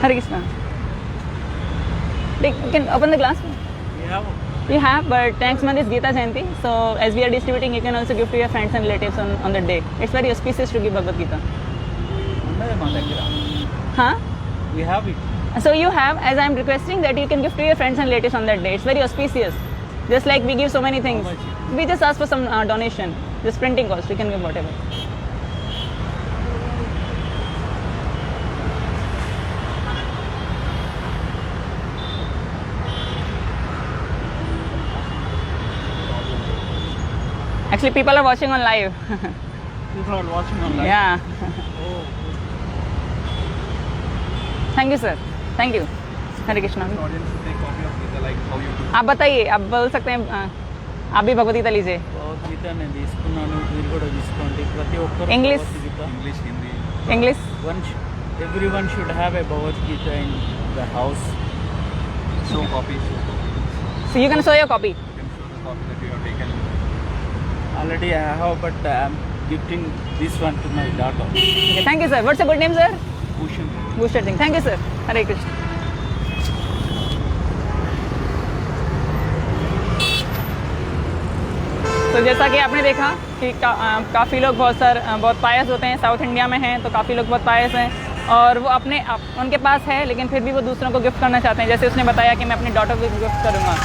Hare Krishna. You can open the glass. You have, but next month is Gita Jayanti, so as we are distributing, you can also give to your friends and relatives on that day. It's very auspicious to give Bhagavad Gita. Huh? We have it. So you have, as I am requesting, that you can give to your friends and relatives on that day. It's very auspicious. Just like we give so many things. We just ask for some donation. Just printing cost, you can give whatever. Actually, people are watching on live. People are watching online. Yeah. Oh. Thank you, sir. Thank you. Hare Krishna. Audience should take copy of Gita, like how you do. आप बताइए, आप बोल सकते हैं, आप भी भगवद गीता लीजिए। గీత నేను తీసుకున్నాను, మీరు కూడా తీసుకోండి. ప్రతి ఒక్కరు English. English Hindi. English. Everyone should have a Bhagavad Gita in the house. Show copy. So you can show your copy. You can show the copy that you have taken. Already I have, but I am gifting this one to my daughter. Okay, thank you, sir. What's your good name, sir? Bhushan. Booster Singh. Thank you, sir. Hare Krishna. तो जैसा कि आपने देखा कि काफ़ी लोग बहुत पायस होते हैं, साउथ इंडिया में हैं तो काफ़ी लोग बहुत पायस हैं और वो उनके पास है लेकिन फिर भी वो दूसरों को गिफ्ट करना चाहते हैं। जैसे उसने बताया कि मैं अपनी डॉटर को गिफ्ट करूँगा।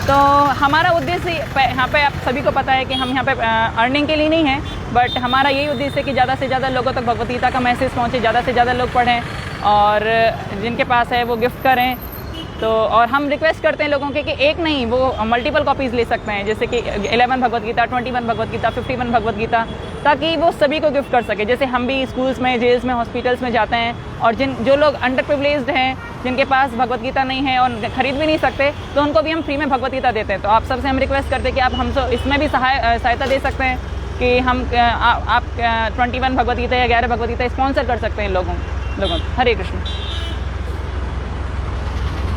तो हमारा उद्देश्य यहाँ पे आप सभी को पता है कि हम यहाँ पे अर्निंग के लिए नहीं है, बट हमारा यही उद्देश्य है कि ज़्यादा से ज़्यादा लोगों तक भगवद गीता का मैसेज पहुँचे, ज़्यादा से ज़्यादा लोग पढ़ें और जिनके पास है वो गिफ्ट करें। तो और हम रिक्वेस्ट करते हैं लोगों के कि एक नहीं, वो मल्टीपल कॉपीज़ ले सकते हैं, जैसे कि 11 भगवद गीता, 21 भगवद गीता, 51 भगवद गीता, ताकि वो सभी को गिफ्ट कर सके। जैसे हम भी स्कूल्स में, जेल्स में, हॉस्पिटल्स में जाते हैं और जो लोग अंडर प्रिविलेज्ड हैं, जिनके पास भगवद गीता नहीं है और खरीद भी नहीं सकते, तो उनको भी हम फ्री में भगवद गीता देते हैं। तो आप सबसे हम रिक्वेस्ट करते हैं कि आप हमसे इसमें भी सहायता दे सकते हैं कि हम आप 21 भगवद गीता या 11 भगवद गीता स्पॉन्सर कर सकते हैं लोगों। हरे Krishna.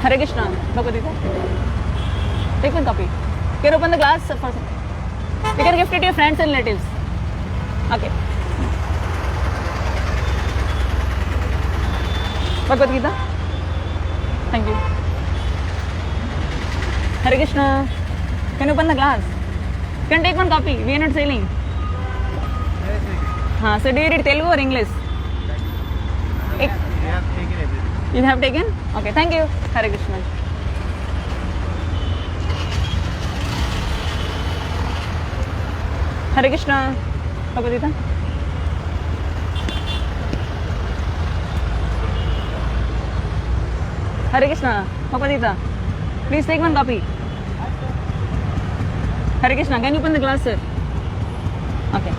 Hare Krishna. Bhagavad Gita. Take one copy. You can open the glass for some. You can gift it to your friends and relatives. Okay. Bhagavad Gita. Thank you. Hare Krishna. Can you open the glass? You can take one copy. We are not selling. हाँ, so do you read Telugu or English? We have taken everything. You have taken? Okay, thank you. Hare Krishna. Hare Krishna. Bhagavad Gita. Hare Krishna. Bhagavad Gita. Please take one copy. Hare Krishna. Can you open the glass, sir? Okay.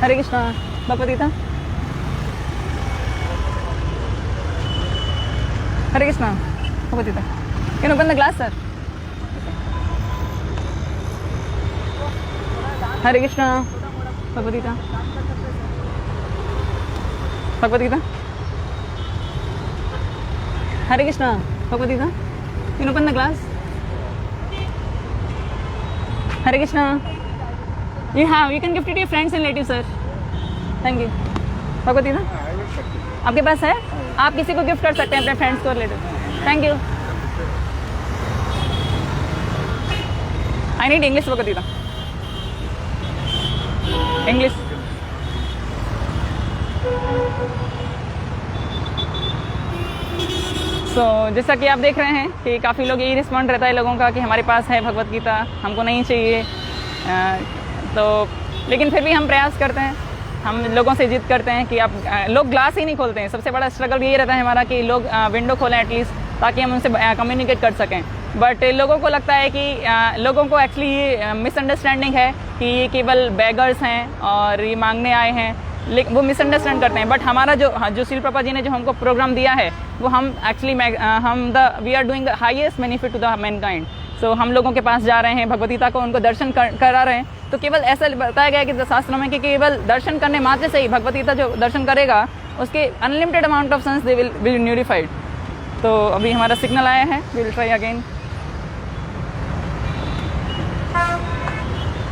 Hare Krishna. Bhagavad Gita. Hare Krishna. Bhagavad Gita. Can you open the glass, sir? Hare Krishna. Bhagavad Gita. Bhagavad Gita. Hare Krishna. Bhagavad Gita. Can you open the glass? Hare Krishna. You can gift it to your friends and relatives, sir. Thank you. Bhagavad Gita. आपके पास है? आप किसी को gift कर सकते हैं, अपने friends को, relative. Thank you. I need English Bhagavad Gita. English. So जैसा कि आप देख रहे हैं कि काफ़ी लोग यही रिस्पॉन्ड रहता है लोगों का कि हमारे पास है भगवद गीता, हमको नहीं चाहिए। तो लेकिन फिर भी हम प्रयास करते हैं, हम लोगों से जिद करते हैं कि आप लोग ग्लास ही नहीं खोलते हैं। सबसे बड़ा स्ट्रगल यही रहता है हमारा कि लोग विंडो खोलें एटलीस्ट, ताकि हम उनसे कम्युनिकेट कर सकें। बट लोगों को लगता है कि लोगों को एक्चुअली ये मिसअंडरस्टैंडिंग है कि ये केवल बेगर्स हैं और ये मांगने आए हैं, लेकिन वो मिसअंडरस्टैंड करते हैं। बट हमारा जो श्रील प्रभुपाद जी ने जो हमको प्रोग्राम दिया है वो हम actually we are doing the highest benefit to the mankind. So हम लोगों के पास जा रहे हैं, भगवद गीता को उनको दर्शन करा रहे हैं। तो केवल ऐसा बताया गया है कि शास्त्रों में कि केवल दर्शन करने मात्र से ही भगवद गीता जो दर्शन करेगा उसके unlimited amount of sins they will purified. तो अभी हमारा सिग्नल आया है, we will try again.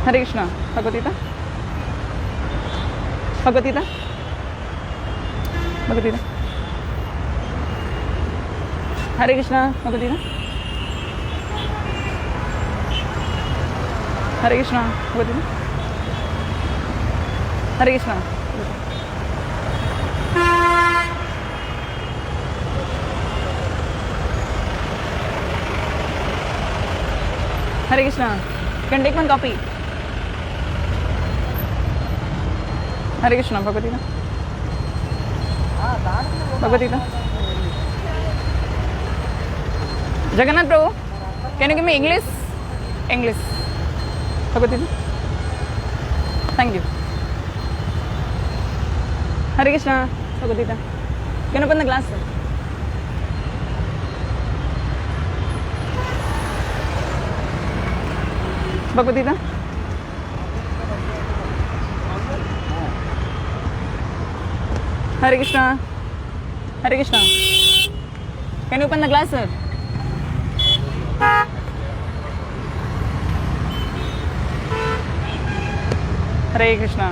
Hare Krishna. Bhagavad Gita. Bhagavad Gita. Bhagavad Gita. Hare Krishna Bhagavad Gita. Hare Krishna Bhagavad Gita. Hare Krishna. Hare Krishna. Can take one copy. Hare Krishna Bhagavad Gita. Bhagavad Gita. Jagannath Prabhu, can you give me English? English Bhagavad Gita. Thank you. Hare Krishna Bhagavad Gita. Can open the glass sir? Bhagavad Gita. Hare Krishna. Hare Krishna. Can you open the glass sir? Hare Krishna.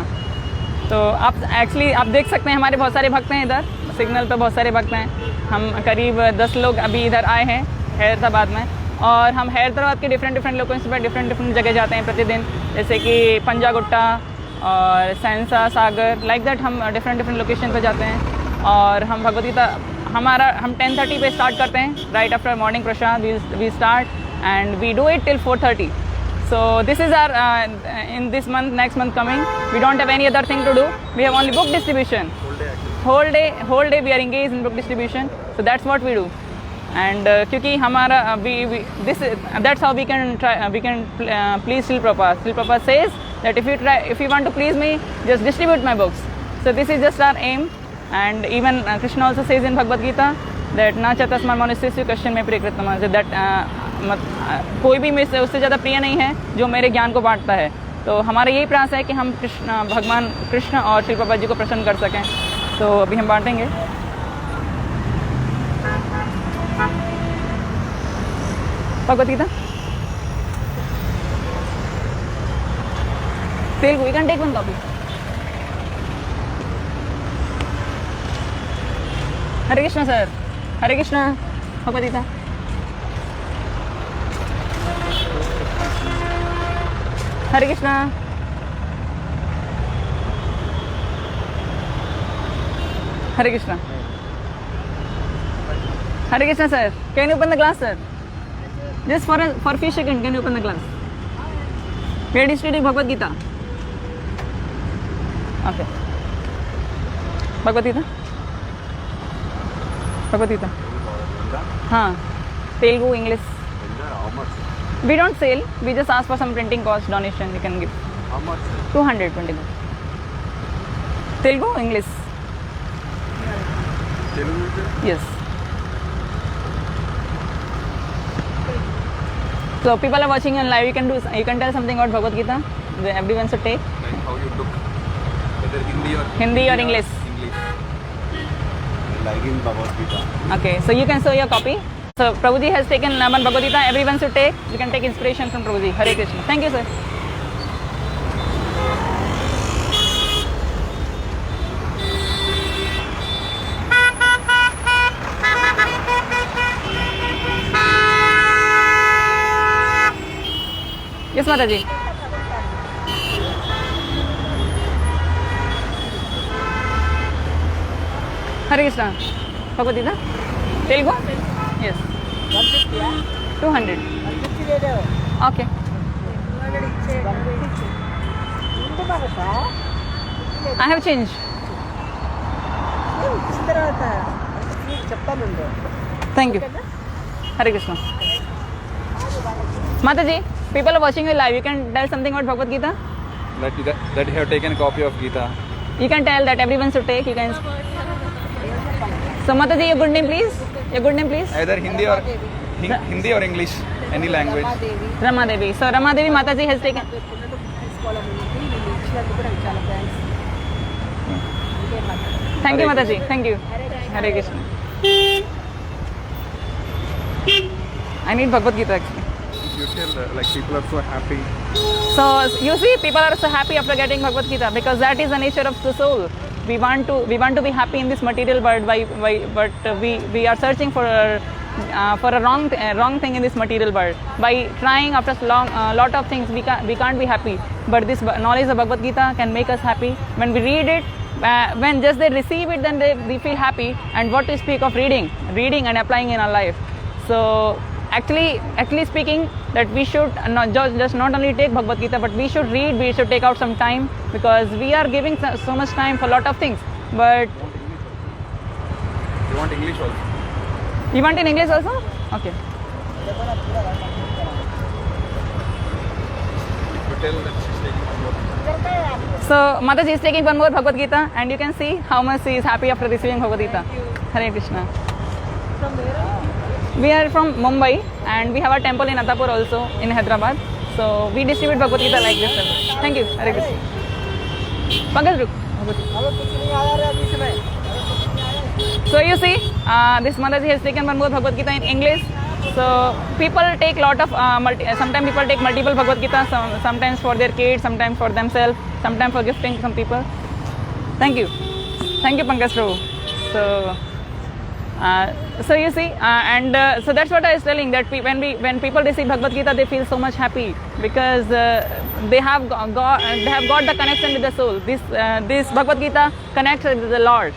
तो आप actually आप देख सकते हैं हमारे बहुत सारे भक्त हैं इधर, सिग्नल पे बहुत सारे भक्त हैं। हम करीब 10 लोग अभी इधर आए हैं हैदराबाद में, और हम हैदराबाद के डिफरेंट लोकेशंस पर डिफरेंट जगह जाते हैं प्रतिदिन, जैसे कि पंजागुट्टा और सैनसा सागर, लाइक दैट हम डिफरेंट लोकेशन पर जाते हैं। और हम भगवद गीता हम 10:30 पे स्टार्ट करते हैं, right after morning prasad we start and we do it till 4:30. So this is our in this month, next month coming, we don't have any other thing to do. We have only book distribution. Whole day we are engaged in book distribution. So that's what we do. And क्योंकि हमारा that's how we can try please Srila Prabhupada. Srila Prabhupada says that if you want to please me, just distribute my books. So this is just our aim. And even Krishna also says in Bhagavad Gita that na chatasman manusya question में प्रियकृतम, that कोई भी मेरे से उससे ज़्यादा प्रिय नहीं है जो मेरे ज्ञान को बांटता है। तो हमारा यही प्रयास है कि हम भगवान कृष्ण और श्री प्रभुपाद जी को प्रसन्न कर सकें। तो अभी हम बांटेंगे। Bhagavad Gita Telugu, you can take one copy. Hare Krishna sir. Hare Krishna Bhagavad Gita. Hare Krishna. Hare Krishna. Hare Krishna sir, can you open the glass sir? Just for few seconds, can you open the glass? We are distributing Bhagavad Gita. Okay, Bhagavad Gita. Bhagavad Gita हाँ, Telugu, English. We don't sell. We just ask for some printing cost donation. You can give. How much? 220. Telugu, English. Telugu? Yes. So people are watching on live. You can tell something about Bhagavad Gita. Everyone should take. Like how you look, whether Hindi or English. Liking Bhagavad Gita. Okay. So you can show your copy. So Prabhuji has taken one Bhagavad Gita. Everyone should take. You can take inspiration from Prabhuji. Hare Krishna. Thank you, sir. Yes, Mataji. Hare Krishna. Bhagavad Gita. Telugu? Yes. 150. 200. 150. Okay. I have changed. ఇచ్చిన తర్వాత చెప్తానండి. Thank you. Hare Krishna. Mataji, people are watching you live. You can tell something about Bhagavad Gita? That you have taken a copy of Gita. You can tell that everyone should take. You can. So Mataji, your good name, please. Your good name, please. Either Hindi or English, any language. Rama Devi. So Rama Devi Mataji has taken. Thank you, Mataji. Thank you. Hare Krishna. I need Bhagavad Gita actually. You tell like people are so happy. So you see, people are so happy after getting Bhagavad Gita because that is the nature of the soul. We want to be happy in this material world, but we are searching for for a wrong thing in this material world. By trying after lot of things, we can't be happy. But this knowledge of Bhagavad Gita can make us happy. When we read it, when just they receive it, then they feel happy. And what to speak of reading and applying in our life. So actually speaking, that we should not only take Bhagavad Gita, but we should read. We should take out some time, because we are giving so much time for a lot of things. But You want English also? you want in English also? Okay. You tell that she's taking one more. So Mataji is taking one more Bhagavad Gita, and you can see how much she is happy after receiving Bhagavad Gita. Hare Krishna. We are from Mumbai, and we have a temple in Attapur also in Hyderabad. So we distribute Bhagavad Gita like this. Thank you. Hare Krishna. Pankaj, ruk. हमें कुछ नहीं आ रहा है बीच में. So you see, this Mataji has taken one more Bhagavad Gita in English. So people take lot of sometimes people take multiple Bhagavad Gita, sometimes for their kids, sometimes for themselves, sometimes for gifting some people. Thank you, Pankaj Prabhu. So you see, so that's what I was telling, that when people receive Bhagavad Gita, they feel so much happy, because they have got the connection with the soul. This Bhagavad Gita connects with the Lord.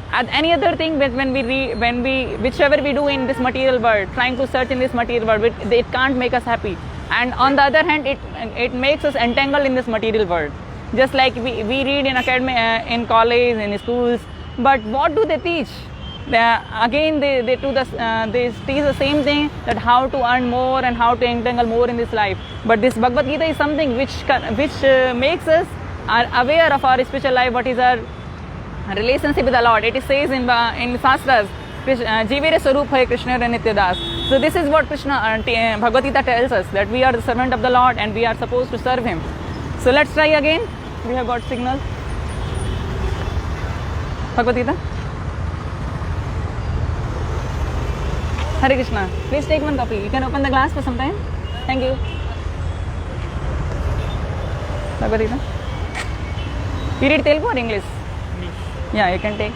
And any other thing, whichever we do in this material world, trying to search in this material world, it can't make us happy. And on the other hand, it makes us entangled in this material world. Just like we read in academy, in college, in schools, but what do they teach? They teach the same thing, that how to earn more and how to entangle more in this life. But this Bhagavad Gita is something which makes us aware of our spiritual life, what is our relationship with the Lord. It says in Shastras, Jivire Swarup Hai Krishna Nityadas. So this is what Bhagavad Gita tells us, that we are the servant of the Lord and we are supposed to serve Him. So let's try again. We have got signal. Bhagavad Gita. Hare Krishna. Please take one copy. You can open the glass for some time. Thank you. Bhagavad Gita. You read Telugu or English? Yeah, you can take.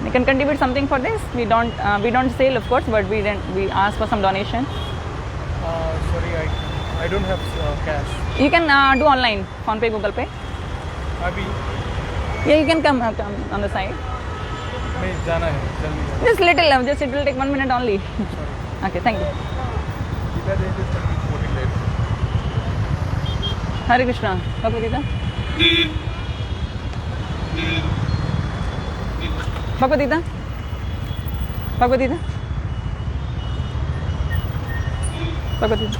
You can contribute something for this. We don't sell, of course, but we ask for some donation. Sorry, I don't have cash. You can do online, PhonePe, Google Pay. अभी Yeah, you can come on the side. मैं जाना है जल्दी. Just little, just it will take 1 minute only. Okay, thank you. Gita Jayanti is coming 14 days. Hare Krishna. Bhagavad Gita. Bhagavad Gita. Bhagavad Gita. Bhagavad Gita.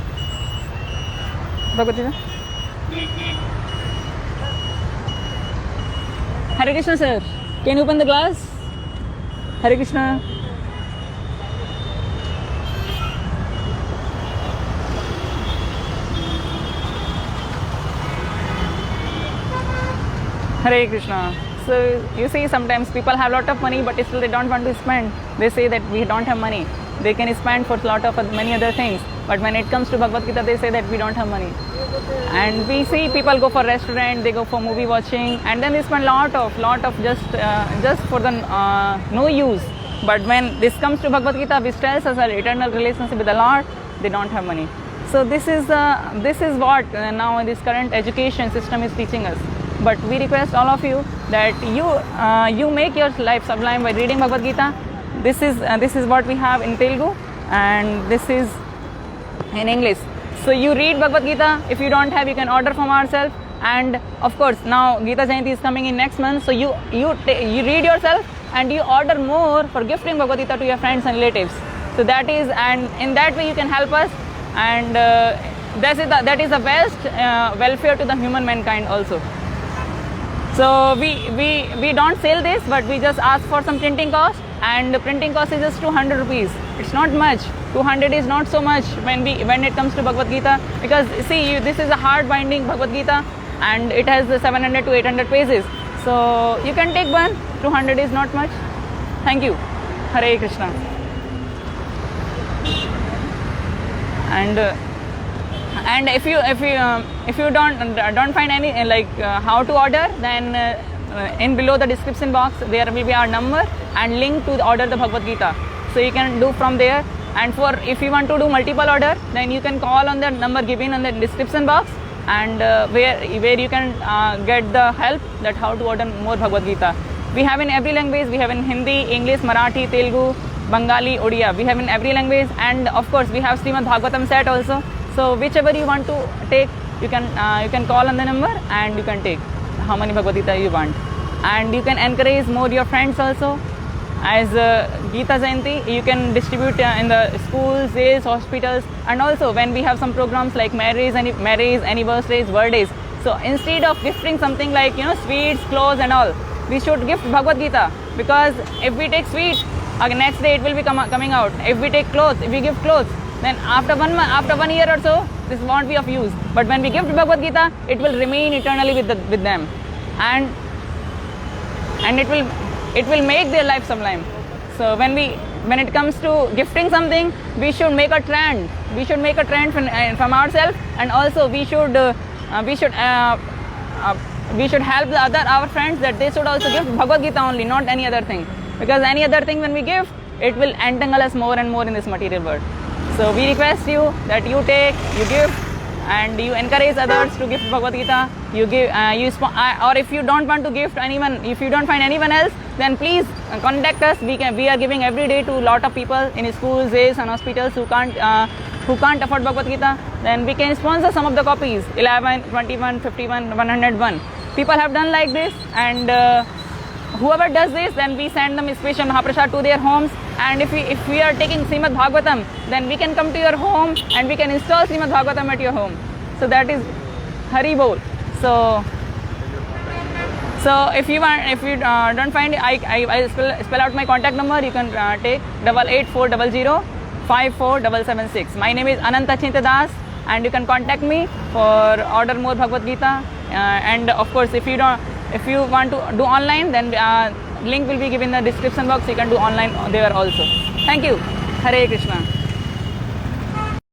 Bhagavad Gita. Hare Krishna, sir. Can you open the glass? Hare Krishna. Hare Krishna. So you see, sometimes people have a lot of money, but still they don't want to spend. They say that we don't have money. They can spend for a lot of many other things, but when it comes to Bhagavad Gita, they say that we don't have money. And we see people go for restaurant, they go for movie watching, and then they spend lot of just for the no use. But when this comes to Bhagavad Gita, which tells us our eternal relationship with the Lord, they don't have money. So this is what now this current education system is teaching us. But we request all of you that you make your life sublime by reading Bhagavad Gita. This is what we have in Telugu, and this is in English. So you read Bhagavad Gita. If you don't have, you can order from ourselves. And of course, now Gita Jayanti is coming in next month. So you read yourself and you order more for gifting Bhagavad Gita to your friends and relatives. So that is, and in that way you can help us. And that is the best welfare to the human mankind also. So we don't sell this, but we just ask for some printing cost, and the printing cost is just 200 rupees. It's not much. 200 is not so much when it comes to Bhagavad Gita, because see, this is a hard binding Bhagavad Gita, and it has 700 to 800 pages. So you can take one. 200 is not much. Thank you. Hare Krishna. And if you don't find any how to order, then in below the description box there will be our number and link to order the Bhagavad Gita. so you can do from there. And for if you want to do multiple order, then you can call on the number given on the description box, and where you can get the help that how to order more Bhagavad Gita. We have in every language. We have in Hindi, English, Marathi, Telugu, Bengali, Odia. We have in every language, and of course we have Srimad Bhagavatam set also. So whichever you want to take, you can call on the number and you can take how many Bhagavad Gita you want. And you can encourage more your friends also. As Gita Jayanti, you can distribute in the schools, jails, hospitals, and also when we have some programs like marriage, anniversaries, birthdays. So instead of gifting something like sweets, clothes, and all, we should gift Bhagavad Gita, because if we take sweet, next day it will be coming out. If we take clothes, if we give clothes, then after 1 month, after 1 year or so, this won't be of use. But when we gift Bhagavad Gita, it will remain eternally with them, and it will make their life sublime. So when it comes to gifting something, we should make a trend. We should make a trend from ourselves, and also we should help our friends that they should also gift Bhagavad Gita only, not any other thing. Because any other thing when we give, it will entangle us more and more in this material world. So we request you that you take, you give, and you encourage others to gift Bhagavad Gita. You give, or if you don't want to gift anyone, if you don't find anyone else, then please contact us. We are giving every day to a lot of people in schools, jails, and hospitals who can't afford Bhagavad Gita. Then we can sponsor some of the copies, 11, 21, 51, 101. People have done like this, and whoever does this, then we send them special Mahaprasad to their homes. And if we are taking Srimad Bhagavatam, then we can come to your home and we can install Srimad Bhagavatam at your home. So that is Hari Bol. So if you don't find it, I spell out my contact number. You can take 8840054776. My name is Ananta Chintadas, and you can contact me for order more Bhagavad Gita. And of course, if you want to do online, then link will be given in the description box. You can do online there also. Thank you. Hare Krishna.